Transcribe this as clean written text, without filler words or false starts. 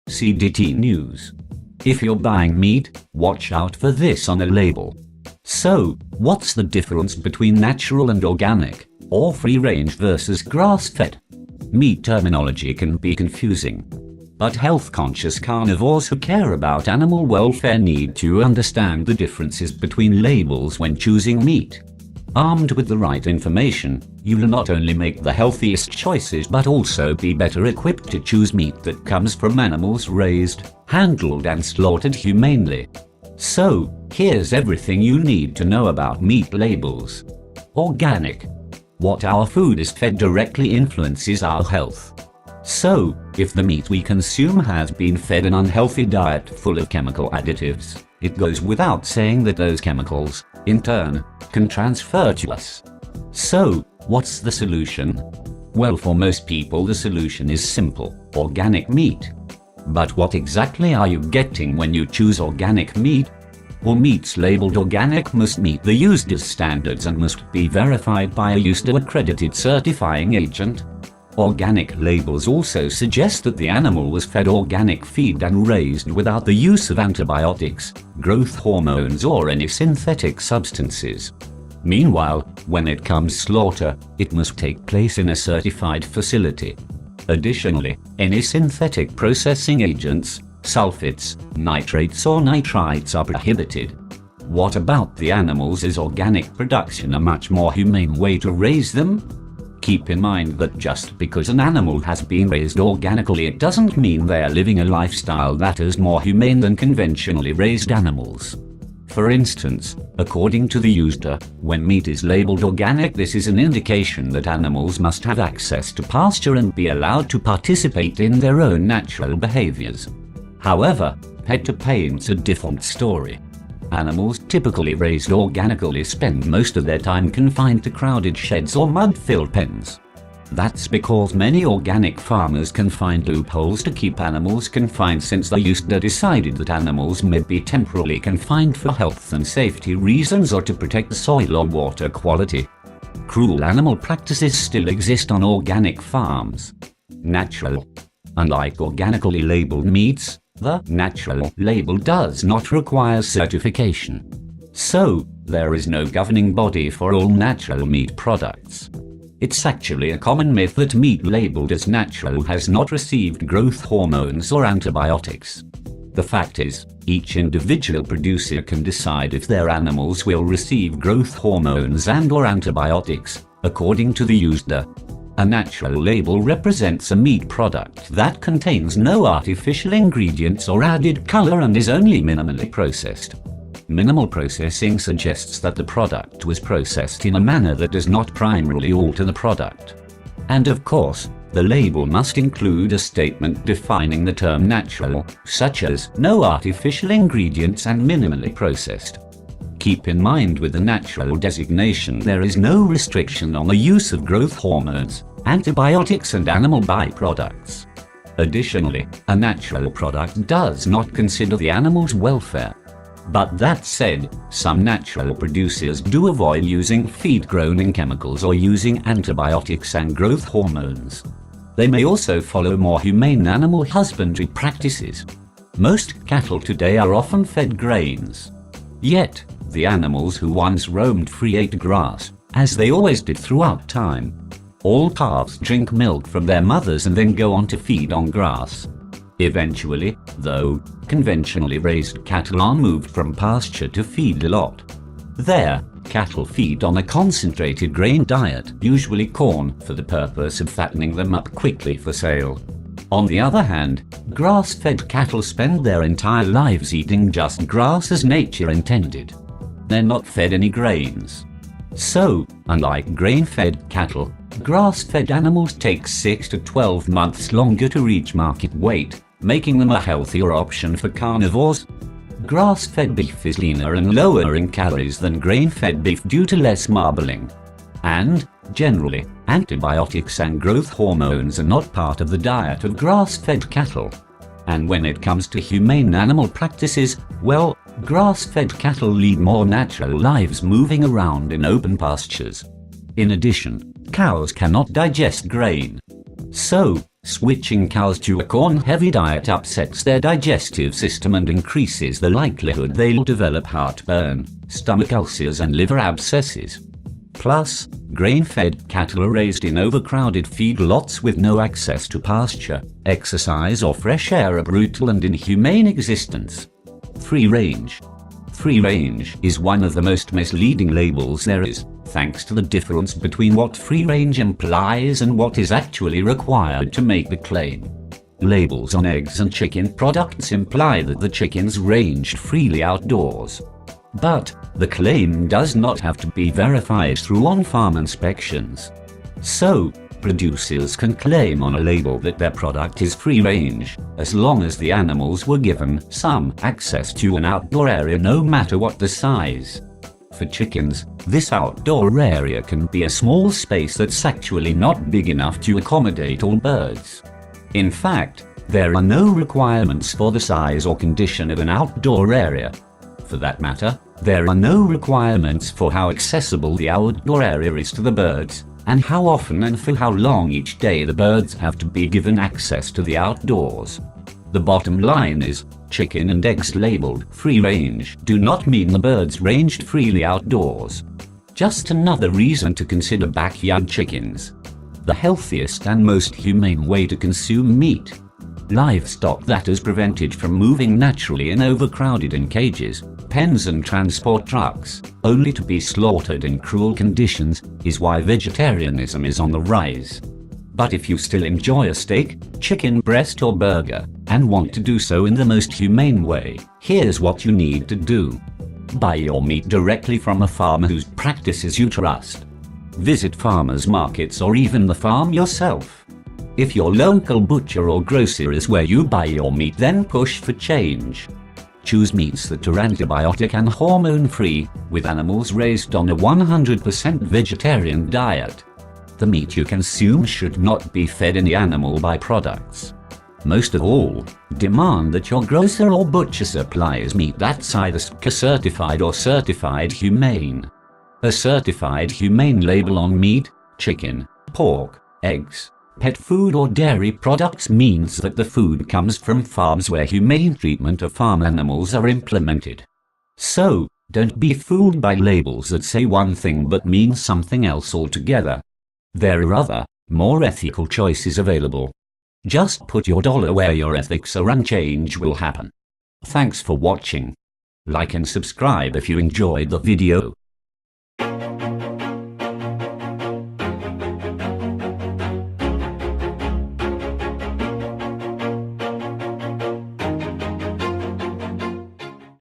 CDT News. If you're buying meat, watch out for this on a label. So, what's the difference between natural and organic, or free-range versus grass-fed? Meat terminology can be confusing, but health-conscious carnivores who care about animal welfare need to understand the differences between labels when choosing meat. Armed with the right information, you will not only make the healthiest choices but also be better equipped to choose meat that comes from animals raised, handled and slaughtered humanely. So, here's everything you need to know about meat labels. Organic. What our food is fed directly influences our health. So, if the meat we consume has been fed an unhealthy diet full of chemical additives, it goes without saying that those chemicals, in turn, can transfer to us. So, what's the solution? Well, for most people the solution is simple: organic meat. But what exactly are you getting when you choose organic meat? All meats labeled organic must meet the USDA standards and must be verified by a USDA-accredited certifying agent. Organic labels also suggest that the animal was fed organic feed and raised without the use of antibiotics, growth hormones or any synthetic substances. Meanwhile, when it comes slaughter, it must take place in a certified facility. Additionally, any synthetic processing agents, sulfates, nitrates or nitrites are prohibited. What about the animals? Is organic production a much more humane way to raise them? Keep in mind that just because an animal has been raised organically, it doesn't mean they are living a lifestyle that is more humane than conventionally raised animals. For instance, according to the USDA, when meat is labeled organic, this is an indication that animals must have access to pasture and be allowed to participate in their own natural behaviors. However, pet paints a different story. Animals typically raised organically spend most of their time confined to crowded sheds or mud-filled pens. That's because many organic farmers can find loopholes to keep animals confined, since the USDA decided that animals may be temporarily confined for health and safety reasons or to protect soil or water quality. Cruel animal practices still exist on organic farms. Natural. Unlike organically labeled meats, the natural label does not require certification. So, there is no governing body for all natural meat products. It's actually a common myth that meat labeled as natural has not received growth hormones or antibiotics. The fact is, each individual producer can decide if their animals will receive growth hormones and/or antibiotics, according to the USDA. A natural label represents a meat product that contains no artificial ingredients or added color and is only minimally processed. Minimal processing suggests that the product was processed in a manner that does not primarily alter the product. And of course, the label must include a statement defining the term natural, such as no artificial ingredients and minimally processed. Keep in mind, with the natural designation there is no restriction on the use of growth hormones, antibiotics and animal byproducts. Additionally, a natural product does not consider the animal's welfare. But that said, some natural producers do avoid using feed grown in chemicals or using antibiotics and growth hormones. They may also follow more humane animal husbandry practices. Most cattle today are often fed grains. Yet, the animals who once roamed free ate grass, as they always did throughout time. All calves drink milk from their mothers and then go on to feed on grass. Eventually, though, conventionally raised cattle are moved from pasture to feedlot. There, cattle feed on a concentrated grain diet, usually corn, for the purpose of fattening them up quickly for sale. On the other hand, grass-fed cattle spend their entire lives eating just grass as nature intended. They're not fed any grains. So, unlike grain-fed cattle, grass-fed animals take 6 to 12 months longer to reach market weight, making them a healthier option for carnivores. Grass-fed beef is leaner and lower in calories than grain-fed beef due to less marbling. And, generally, antibiotics and growth hormones are not part of the diet of grass-fed cattle. And when it comes to humane animal practices, well, grass-fed cattle lead more natural lives moving around in open pastures. In addition, cows cannot digest grain. So, Switching cows to a corn-heavy diet upsets their digestive system and increases the likelihood they'll develop heartburn, stomach ulcers and liver abscesses. Plus, grain-fed cattle are raised in overcrowded feedlots with no access to pasture, exercise or fresh air, a brutal and inhumane existence. Free-range. Free-range is one of the most misleading labels there is, thanks to the difference between what free-range implies and what is actually required to make the claim. Labels on eggs and chicken products imply that the chickens ranged freely outdoors. But the claim does not have to be verified through on-farm inspections. So, producers can claim on a label that their product is free-range, as long as the animals were given some access to an outdoor area, no matter what the size. For chickens, this outdoor area can be a small space that's actually not big enough to accommodate all birds. In fact, there are no requirements for the size or condition of an outdoor area. For that matter, there are no requirements for how accessible the outdoor area is to the birds, and how often and for how long each day the birds have to be given access to the outdoors. The bottom line is, chicken and eggs labeled free-range do not mean the birds ranged freely outdoors. Just another reason to consider backyard chickens. The healthiest and most humane way to consume meat. Livestock that is prevented from moving naturally in overcrowded in cages, pens and transport trucks, only to be slaughtered in cruel conditions, is why vegetarianism is on the rise. But if you still enjoy a steak, chicken breast or burger, and want to do so in the most humane way, here's what you need to do. Buy your meat directly from a farmer whose practices you trust. Visit farmers markets or even the farm yourself. If your local butcher or grocer is where you buy your meat, then push for change. Choose meats that are antibiotic and hormone-free, with animals raised on a 100% vegetarian diet. The meat you consume should not be fed any animal byproducts. Most of all, demand that your grocer or butcher supplies meat that's either SCA certified or certified humane. A certified humane label on meat, chicken, pork, eggs, pet food or dairy products means that the food comes from farms where humane treatment of farm animals are implemented. So, don't be fooled by labels that say one thing but mean something else altogether. There are other, more ethical choices available. Just put your dollar where your ethics are and change will happen. Thanks for watching. Like and subscribe if you enjoyed the video.